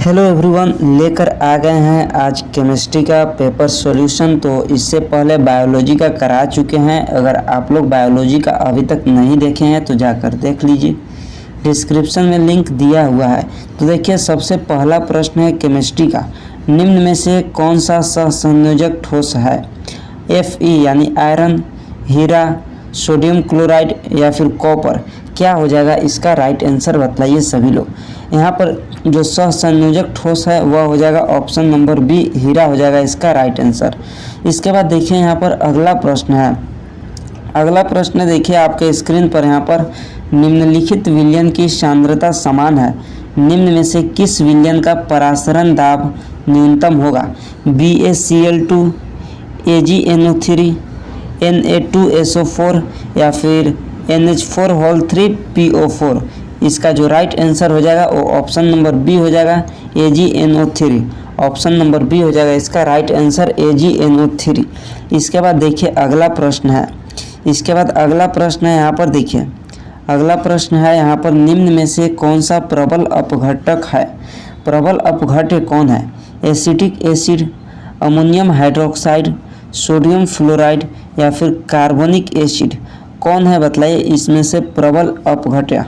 Hello everyone, लेकर आ गए हैं आज केमिस्ट्री का पेपर सॉल्यूशन। तो इससे पहले बायोलॉजी का करा चुके हैं। अगर आप लोग बायोलॉजी का अभी तक नहीं देखे हैं तो जाकर देख लीजिए, डिस्क्रिप्शन में लिंक दिया हुआ है। तो देखिए, सबसे पहला प्रश्न है केमिस्ट्री का, निम्न में से कौन सा सहसंयोजक ठोस है? Fe यानी आयरन, हीरा, सोडियम क्लोराइड या फिर कॉपर। क्या हो जाएगा इसका राइट आंसर बतलाइए सभी लोग। यहाँ पर जो सहसंयोजक ठोस है वह हो जाएगा ऑप्शन नंबर बी, हीरा हो जाएगा इसका राइट आंसर। इसके बाद देखिए यहाँ पर अगला प्रश्न है। अगला प्रश्न देखिए आपके स्क्रीन पर, यहाँ पर निम्नलिखित विलयन की सांद्रता समान है, निम्न में से किस विलयन का परासरण दाब न्यूनतम होगा? BaCl2, AgNO3, Na2SO4 या फिर NH4 3PO4। इसका जो राइट आंसर हो जाएगा वो ऑप्शन नंबर बी हो जाएगा, AgNO3। ऑप्शन नंबर बी हो जाएगा इसका राइट आंसर, AgNO3। इसके बाद देखिए अगला प्रश्न है। इसके बाद अगला प्रश्न है, यहाँ पर देखिए अगला प्रश्न है यहाँ पर, निम्न में से कौन सा प्रबल अपघटक है? प्रबल अपघट्य कौन है? Acetic acid, ammonium hydroxide, sodium fluoride या फिर कार्बोनिक एसिड। कौन है बतलाइए इसमें से प्रबल अपघट्य?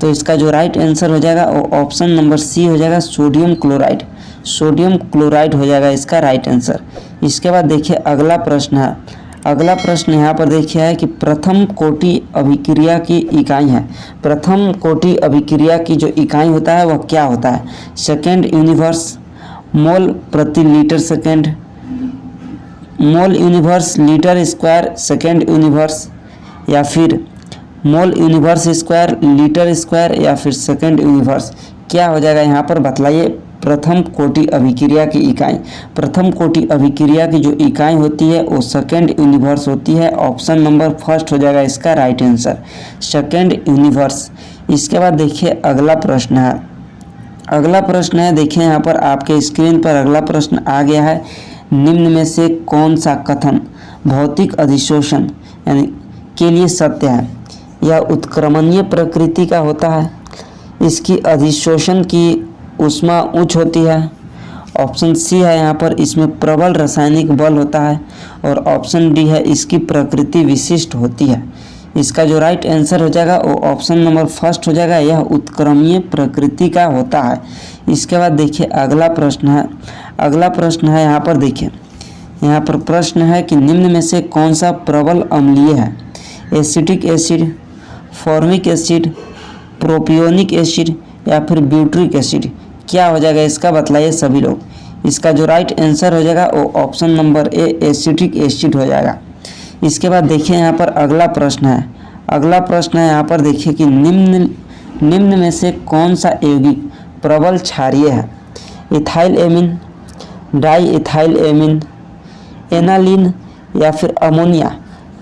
तो इसका जो राइट आंसर हो जाएगा वो ऑप्शन नंबर सी हो जाएगा, सोडियम क्लोराइड। सोडियम क्लोराइड हो जाएगा इसका राइट आंसर। इसके बाद देखिए अगला प्रश्न है। अगला प्रश्न यहाँ पर देखिए है कि प्रथम कोटि अभिक्रिया की इकाई है। प्रथम कोटि अभिक्रिया की जो इकाई होता है वह क्या होता है? सेकेंड यूनिवर्स, मोल प्रति litre second, mole inverse litre square second inverse, या फिर mole inverse square litre square या फिर सेकेंड यूनिवर्स। क्या हो जाएगा यहाँ पर बतलाइए प्रथम कोटि अभिक्रिया की इकाई? प्रथम कोटि अभिक्रिया की जो इकाई होती है वो सेकेंड यूनिवर्स होती है। ऑप्शन नंबर फर्स्ट हो जाएगा इसका राइट आंसर, सेकेंड यूनिवर्स। इसके बाद देखिए अगला प्रश्न है। अगला प्रश्न है देखिए यहाँ पर आपके स्क्रीन पर अगला प्रश्न आ गया है, निम्न में से कौन सा कथन भौतिक अधिशोषण यानी के लिए सत्य है? यह उत्क्रमणीय प्रकृति का होता है, इसकी अधिशोषण की ऊष्मा उच्च होती है। ऑप्शन सी है यहाँ पर, इसमें प्रबल रासायनिक बल होता है। और ऑप्शन डी है, इसकी प्रकृति विशिष्ट होती है। इसका जो राइट आंसर हो जाएगा वो ऑप्शन नंबर फर्स्ट हो जाएगा, यह उत्क्रमणीय प्रकृति का होता है। इसके बाद देखिए अगला प्रश्न है। अगला प्रश्न है यहाँ पर देखिए, यहाँ पर प्रश्न है कि निम्न में से कौन सा प्रबल अम्लीय है? Acetic acid, formic acid, propionic acid या फिर ब्यूट्रिक एसिड। क्या हो जाएगा इसका बतलाइए सभी लोग। इसका जो राइट आंसर हो जाएगा वो option number A, acetic acid हो जाएगा। इसके बाद देखिए यहाँ पर अगला प्रश्न है। अगला प्रश्न है यहाँ पर देखिए कि निम्न में से कौन सा यौगिक प्रबल क्षारीय है? Ethyl amine, di ethyl amine, aniline या फिर अमोनिया।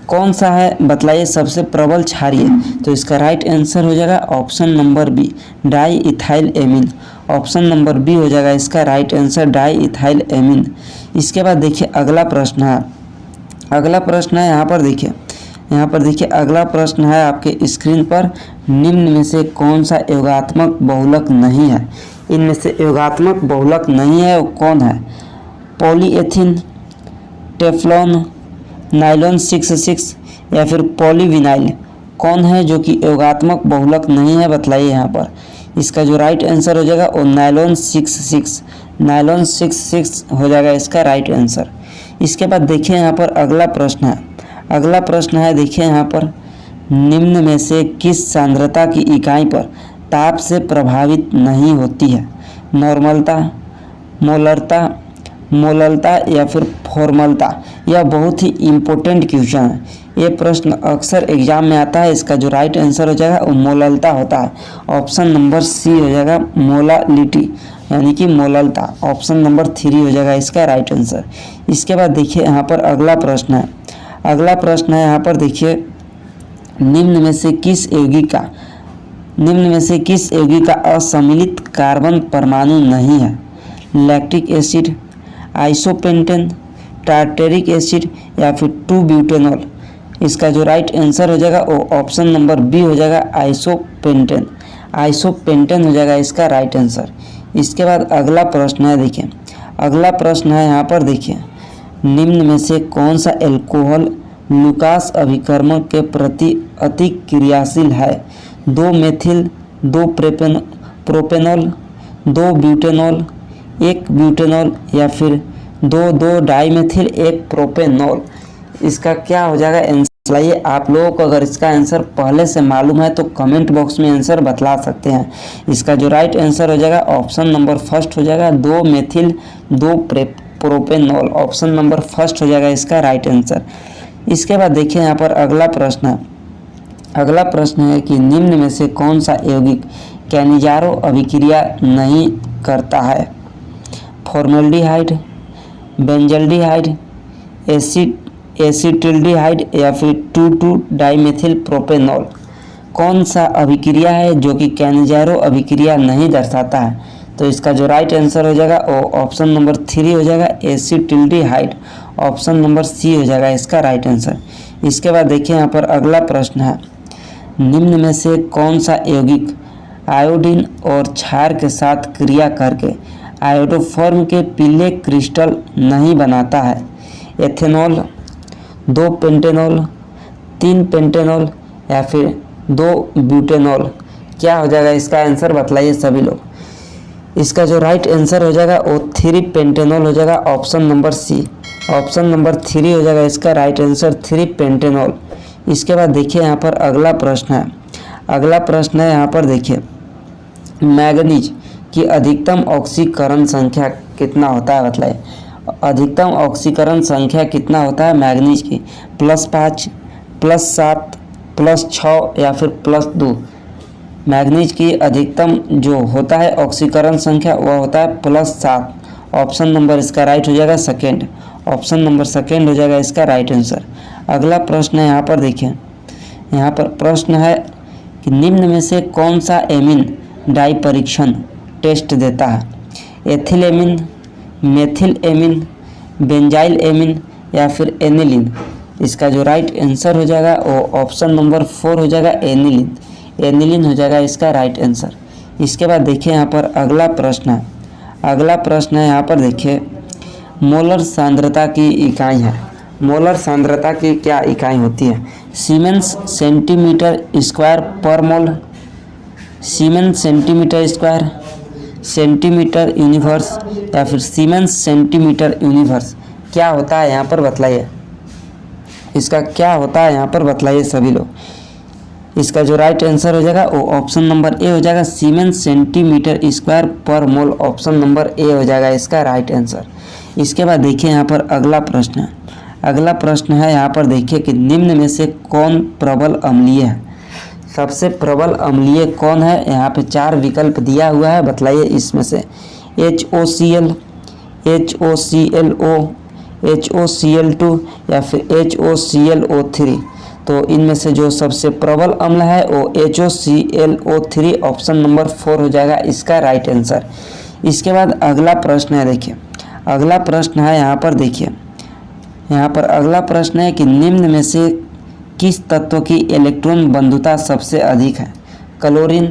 कौन सा है बतलाइए सबसे प्रबल क्षारीय? तो इसका राइट आंसर हो जाएगा option number B, diethylamine. Option number B हो जाएगा इसका right answer, diethylamine. इसके बाद देखिए अगला प्रश्न है। अगला प्रश्न है यहाँ पर देखिए, यहाँ पर देखिए अगला प्रश्न है आपके स्क्रीन पर, निम्न में से कौन सा योगात्मक बहुलक नहीं है? इनमें से योगात्मक बहुलक नहीं है वो कौन है? पॉलीएथिन, टेफ्लॉन, नाइलॉन 66 या फिर पॉलीविनाइल। कौन है जो कि योगात्मक बहुलक नहीं है बतलाइए यहाँ पर। इसका जो राइट आंसर हो जाएगा वो नाइलॉन 66, नाइलॉन 66 हो जाएगा इसका राइट आंसर। इसके बाद देखिए यहाँ पर अगला प्रश्न है। अगला प्रश्न है देखिए यहाँ पर, निम्न में से किस सांद्रता की इकाई पर ताप से प्रभावित नहीं होती है? नॉर्मलता, मोलरता, मोललता या फिर फॉर्मलता। यह बहुत ही इम्पोर्टेंट क्वेश्चन है, ये प्रश्न अक्सर एग्जाम में आता है। इसका जो राइट आंसर हो जाएगा वो मोललता होता है। ऑप्शन नंबर सी हो जाएगा, मोलालिटी यानी कि मोललता। ऑप्शन नंबर 3 हो जाएगा इसका राइट आंसर। इसके बाद देखिए यहाँ पर अगला प्रश्न है। अगला प्रश्न है यहाँ पर देखिए, निम्न में से किस यौगिक का असम्मिलित कार्बन परमाणु नहीं है? Lactic acid, isopentane, tartaric acid या फिर 2-ब्यूटेनॉल। इसका जो राइट आंसर हो जाएगा वो ऑप्शन नंबर बी हो जाएगा, आइसोपेंटेन। आइसोपेंटेन हो जाएगा इसका राइट आंसर। इसके बाद अगला प्रश्न है, देखिए अगला प्रश्न है यहाँ पर, देखिए निम्न में से कौन सा एल्कोहल लूकास अभिकर्मक के प्रति अति क्रियाशील है? 2 मेथिल, 2 प्रोपेनॉल, 2 ब्यूटेनॉल, 1 ब्यूटेनॉल या फिर 2 डाइमेथिल 1 प्रोपेनॉल। इसका क्या हो जाएगा आंसर? चलिए आप लोगों को अगर इसका आंसर पहले से मालूम है तो कमेंट बॉक्स में आंसर बतला सकते हैं। इसका जो राइट आंसर हो जाएगा ऑप्शन नंबर फर्स्ट हो जाएगा, 2 methyl 2 propanol. Option number first हो जाएगा इसका राइट आंसर। इसके बाद देखिए यहाँ पर अगला प्रश्न है। अगला प्रश्न है कि निम्न में से कौन सा यौगिक कैनिजारो अभिक्रिया नहीं करता है? फॉर्मल्डिहाइड, बेंजल्डिहाइड, एसिटिल्डिहाइड या फिर 2 डाइमेथिल प्रोपेनॉल। कौन सा अभिक्रिया है जो कि कैनिजारो अभिक्रिया नहीं दर्शाता है? तो इसका जो राइट आंसर हो जाएगा वो ऑप्शन नंबर 3 हो जाएगा, एसिटिल्डिहाइड। ऑप्शन नंबर सी हो जाएगा इसका राइट आंसर। इसके बाद देखिए यहाँ पर अगला प्रश्न है, निम्न में से कौन सा यौगिक आयोडीन और क्षार के साथ क्रिया करके आयोडोफॉर्म के पीले क्रिस्टल नहीं बनाता है? एथेनॉल, 2 पेंटेनॉल, 3 पेंटेनॉल या फिर 2 ब्यूटेनॉल। क्या हो जाएगा इसका आंसर बतलाइए सभी लोग। इसका जो राइट आंसर हो जाएगा वो 3 पेंटेनॉल हो जाएगा, option number C. Option number 3 हो जाएगा इसका राइट आंसर, 3 पेंटेनॉल। इसके बाद देखिए यहाँ पर अगला प्रश्न है। अगला प्रश्न है यहाँ पर, देखिए मैग्नीज की अधिकतम ऑक्सीकरण संख्या कितना होता है बतलाइए। अधिकतम ऑक्सीकरण संख्या कितना होता है मैग्नीज की? +5, +7, +6 या फिर +2। मैग्नीज की अधिकतम जो होता है ऑक्सीकरण संख्या वह होता है +7। ऑप्शन नंबर इसका राइट हो जाएगा सेकेंड। ऑप्शन नंबर सेकेंड हो जाएगा इसका राइट आंसर। अगला प्रश्न है यहाँ पर, देखिए यहाँ पर प्रश्न है कि निम्न में से कौन सा एमीन डाई परीक्षण टेस्ट देता है? Ethyl amine, methyl amine, benzyl amine या फिर एनिलीन। इसका जो राइट आंसर हो जाएगा वो ऑप्शन नंबर 4 हो जाएगा, एनिलीन। एनिलीन हो जाएगा इसका राइट आंसर। इसके बाद देखिए यहाँ पर अगला प्रश्न है। अगला प्रश्न है यहाँ पर, देखिए मोलर सांद्रता की इकाई है। मोलर सांद्रता की क्या इकाई होती है? सीमेंस सेंटीमीटर स्क्वायर पर mole, siemens centimetre square, centimetre inverse या फिर सीमेंस सेंटीमीटर यूनिवर्स। क्या होता है यहाँ पर बतलाइए। इसका क्या होता है यहाँ पर बतलाइए सभी लोग। इसका जो राइट आंसर हो जाएगा वो ऑप्शन नंबर ए हो जाएगा, सीमेंस सेंटीमीटर स्क्वायर पर मोल। ऑप्शन नंबर ए हो जाएगा इसका राइट आंसर। इसके बाद देखिए यहाँ पर अगला प्रश्न है। अगला प्रश्न है यहाँ पर, देखिए कि निम्न में से कौन प्रबल अम्लीय है? सबसे प्रबल अम्लीय कौन है? यहाँ पे 4 विकल्प दिया हुआ है, बतलाइए इसमें से। HOCl, HOClO, HOCl2 या फिर HOClO3। तो इनमें से जो सबसे प्रबल अम्ल है वो HOClO3। ऑप्शन नंबर 4 हो जाएगा इसका राइट आंसर। इसके बाद अगला प्रश्न है, देखिए अगला प्रश्न है यहाँ पर, देखिए यहाँ पर अगला प्रश्न है कि निम्न में से किस तत्व की इलेक्ट्रॉन बंधुता सबसे अधिक है? क्लोरीन,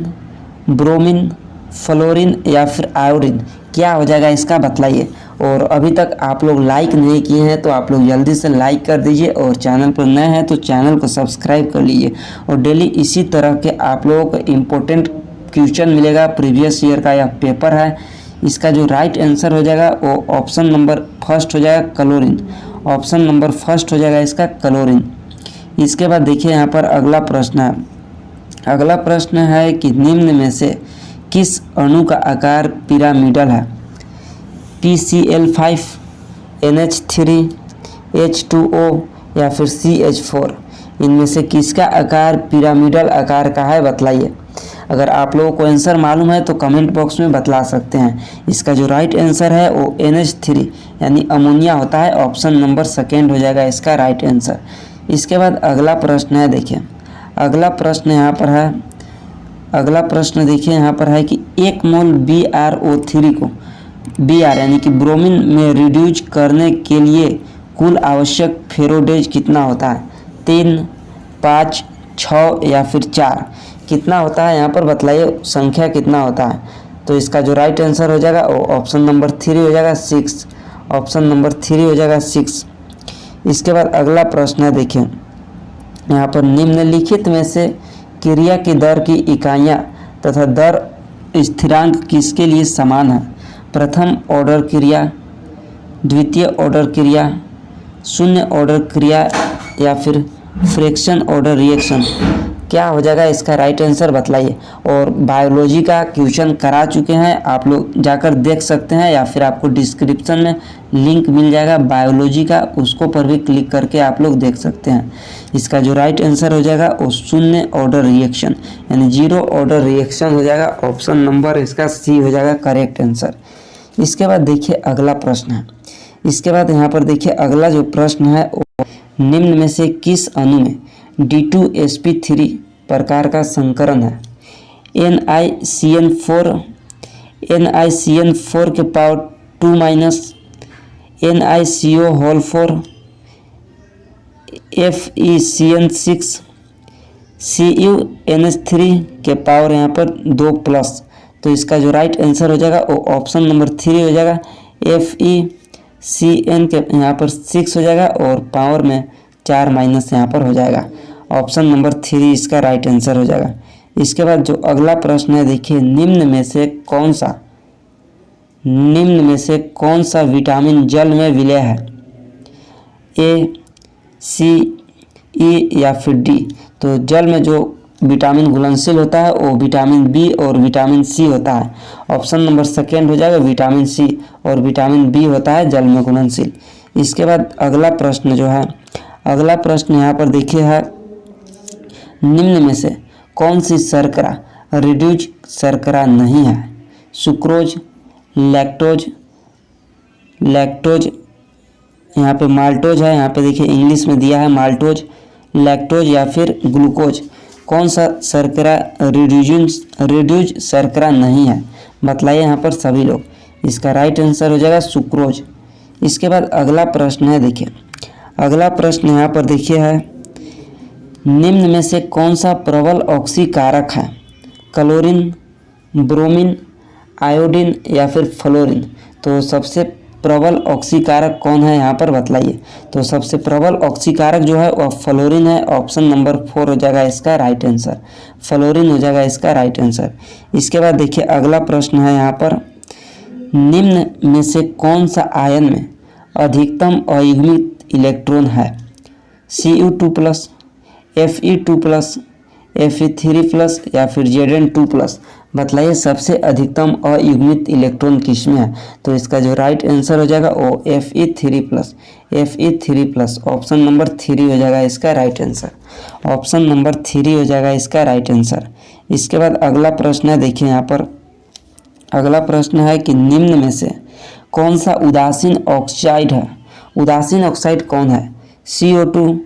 ब्रोमीन, फ्लोरीन या फिर आयोडीन। क्या हो जाएगा इसका बतलाइए। और अभी तक आप लोग लाइक नहीं किए हैं तो आप लोग जल्दी से लाइक कर दीजिए, और चैनल पर नए हैं तो चैनल को सब्सक्राइब कर लीजिए। और डेली इसी तरह के आप लोगों को इम्पोर्टेंट क्वेश्चन मिलेगा, प्रीवियस ईयर का यह पेपर है। इसका जो राइट आंसर हो जाएगा वो ऑप्शन नंबर फर्स्ट हो जाएगा, क्लोरीन। ऑप्शन नंबर फर्स्ट हो जाएगा इसका क्लोरीन। इसके बाद देखिए यहाँ पर अगला प्रश्न है। अगला प्रश्न है कि निम्न में से किस अणु का आकार पिरामिडल है? PCl5, NH3, H2O या फिर CH4। इनमें से किसका आकार पिरामिडल आकार का है बतलाइए। अगर आप लोगों को आंसर मालूम है तो कमेंट बॉक्स में बतला सकते हैं। इसका जो राइट आंसर है वो NH3 यानी अमोनिया होता है। ऑप्शन नंबर सेकेंड हो जाएगा इसका राइट आंसर। इसके बाद अगला प्रश्न है, देखिए अगला प्रश्न यहाँ पर है। अगला प्रश्न देखिए यहाँ पर है कि 1 मोल BrO3 को Br यानी कि ब्रोमीन में रिड्यूस करने के लिए कुल आवश्यक फेरोडेज कितना होता है? 3, 5, 6 या फिर 4। कितना होता है यहाँ पर बतलाइए, संख्या कितना होता है। तो इसका जो राइट आंसर हो जाएगा वो ऑप्शन नंबर 3 हो जाएगा 6। ऑप्शन नंबर 3 हो जाएगा 6। इसके बाद अगला प्रश्न है, देखिए यहाँ पर निम्नलिखित में से क्रिया की दर की इकाइयाँ तथा दर स्थिरांक किसके लिए समान है? प्रथम ऑर्डर क्रिया, द्वितीय ऑर्डर क्रिया, शून्य ऑर्डर क्रिया या फिर फ्रैक्शन ऑर्डर रिएक्शन। क्या हो जाएगा इसका राइट आंसर बतलाइए। और बायोलॉजी का क्वेश्चन करा चुके हैं, आप लोग जाकर देख सकते हैं या फिर आपको डिस्क्रिप्शन में लिंक मिल जाएगा बायोलॉजी का, उसको पर भी क्लिक करके आप लोग देख सकते हैं। इसका जो राइट आंसर हो जाएगा वो शून्य ऑर्डर रिएक्शन यानी 0 ऑर्डर रिएक्शन हो जाएगा। ऑप्शन नंबर इसका सी हो जाएगा करेक्ट आंसर। इसके बाद देखिए अगला प्रश्न है। इसके बाद यहाँ पर देखिए अगला जो प्रश्न है वो निम्न में से किस अणु में D2sp3 प्रकार का संकरण है? NiCN4 के power 2 minus, NiCO whole 4, FeCN6, CuNH3 के पावर यहाँ पर 2 प्लस। तो इसका जो राइट आंसर हो जाएगा वो ऑप्शन नंबर 3 हो जाएगा। FeCN के यहाँ पर 6 हो जाएगा और पावर में 4 माइनस यहाँ पर हो जाएगा। ऑप्शन नंबर 3 इसका राइट आंसर हो जाएगा। इसके बाद जो अगला प्रश्न है, देखिए निम्न में से कौन सा विटामिन जल में विलय है? ए, सी, ई या फिर डी। तो जल में जो विटामिन घुलनशील होता है वो विटामिन बी और विटामिन सी होता है। ऑप्शन नंबर 2 हो जाएगा विटामिन सी, और विटामिन बी होता है जल में घुलनशील। इसके बाद अगला प्रश्न जो है, अगला प्रश्न यहाँ पर देखिए है, निम्न में से कौन सी शर्करा रिड्यूज शर्करा नहीं है? सुक्रोज, लैक्टोज यहाँ पे माल्टोज है, यहाँ पे देखिए इंग्लिश में दिया है माल्टोज, लैक्टोज या फिर ग्लूकोज। कौन सा शर्करा रिड्यूज शर्करा नहीं है? बतलाइए यहाँ पर सभी लोग। इसका राइट आंसर हो जाएगा सुक्रोज। इसके बाद अगला प्रश्न है, देखिए अगला प्रश्न यहाँ पर देखिए है, निम्न में से कौन सा प्रबल ऑक्सीकारक है? क्लोरीन, ब्रोमीन, आयोडीन या फिर फ्लोरीन। तो सबसे प्रबल ऑक्सीकारक कौन है यहाँ पर बतलाइए। तो सबसे प्रबल ऑक्सीकारक जो है वह फ्लोरीन है। ऑप्शन नंबर 4 हो जाएगा इसका राइट आंसर, फ्लोरीन हो जाएगा इसका राइट आंसर। इसके बाद देखिए अगला प्रश्न है यहाँ पर, निम्न में से कौन सा आयन में अधिकतम अयुग्मित इलेक्ट्रॉन है? Cu2+, Fe2+, Fe3+ या फिर Zn2+। बतलाइए सबसे अधिकतम अयुग्मित इलेक्ट्रॉन किसमें है? तो इसका जो राइट आंसर हो जाएगा वो Fe3+। ऑप्शन नंबर 3 हो जाएगा इसका राइट आंसर। ऑप्शन नंबर 3 हो जाएगा इसका राइट आंसर। इसके बाद अगला प्रश्न है, देखिए यहाँ पर अगला प्रश्न है कि निम्न में से कौन सा उदासीन ऑक्साइड है? उदासीन ऑक्साइड कौन है? CO2,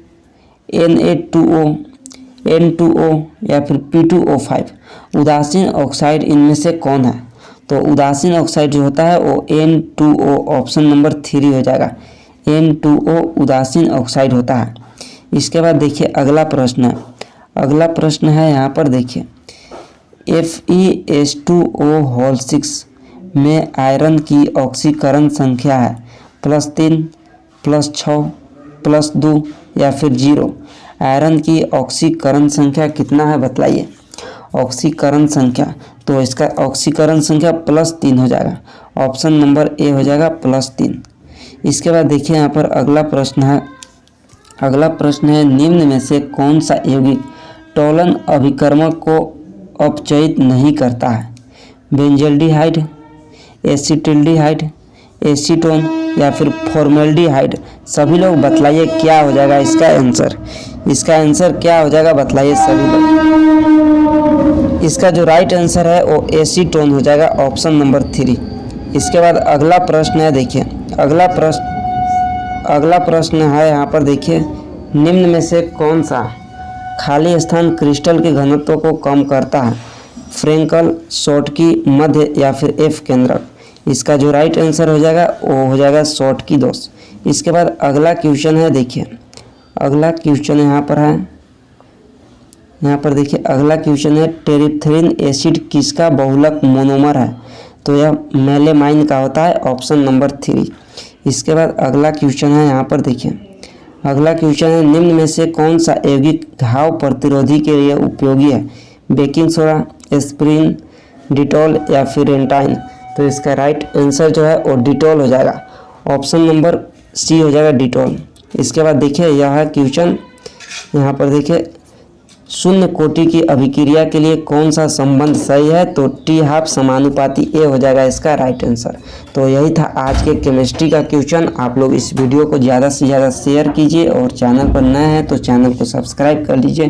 Na2O, N2O या फिर P2O5। उदासीन ऑक्साइड इनमें से कौन है? तो उदासीन ऑक्साइड जो होता है वो N2O, ऑप्शन नंबर 3 हो जाएगा। N2O उदासीन ऑक्साइड होता है। इसके बाद देखिए अगला प्रश्न है, अगला प्रश्न है यहाँ पर देखिए, FeS2O होल 6 में आयरन की ऑक्सीकरण संख्या है +3, +6, +2 या फिर 0। आयरन की ऑक्सीकरण संख्या कितना है बतलाइए। ऑक्सीकरण संख्या, तो इसका ऑक्सीकरण संख्या +3 हो जाएगा। ऑप्शन नंबर ए हो जाएगा +3। इसके बाद देखिए यहाँ पर अगला प्रश्न है, अगला प्रश्न है, निम्न में से कौन सा यौगिक टोलन अभिकर्मक को अपचयित नहीं करता है? बेंजल्डिहाइड, एसिटिल्डिहाइड, एसीटोन या फिर फॉर्मेल्डिहाइड। सभी लोग बतलाइए क्या हो जाएगा इसका आंसर। इसका आंसर क्या हो जाएगा बतलाइए सभी लोग। इसका जो राइट आंसर है वो एसीटोन हो जाएगा, ऑप्शन नंबर 3। इसके बाद अगला प्रश्न है, देखिए अगला प्रश्न है यहाँ पर देखिए, निम्न में से कौन सा खाली स्थान क्रिस्टल के घनत्व को कम करता है? फ्रेंकल, शॉर्टकी, मध्य या फिर एफ केंद्रक। इसका जो राइट आंसर हो जाएगा वो हो जाएगा शॉर्टकी दोष। इसके बाद अगला क्वेश्चन है, देखिए अगला क्वेश्चन यहाँ पर है, यहाँ पर देखिए अगला क्वेश्चन है, टेरिथ्रिन एसिड किसका बहुलक मोनोमर है? तो यह मेलेमाइन का होता है, ऑप्शन नंबर 3। इसके बाद अगला क्वेश्चन है, यहाँ पर देखिए अगला क्वेश्चन है, निम्न में से कौन सा यौगिक घाव प्रतिरोधी के लिए उपयोगी है? बेकिंग सोडा, एस्पिरिन, डिटॉल या फिर एंटाइन? तो इसका राइट आंसर जो है वो डिटॉल हो जाएगा, ऑप्शन नंबर सी हो जाएगा डिटॉल। इसके बाद देखिए यह है क्वेश्चन, यहाँ पर देखिए शून्य कोटि की अभिक्रिया के लिए कौन सा संबंध सही है? तो T½ समानुपाती ए हो जाएगा इसका राइट आंसर। तो यही था आज के केमिस्ट्री का क्वेश्चन। आप लोग इस वीडियो को ज़्यादा से ज़्यादा शेयर कीजिए और चैनल पर नए हैं तो चैनल को सब्सक्राइब कर लीजिए।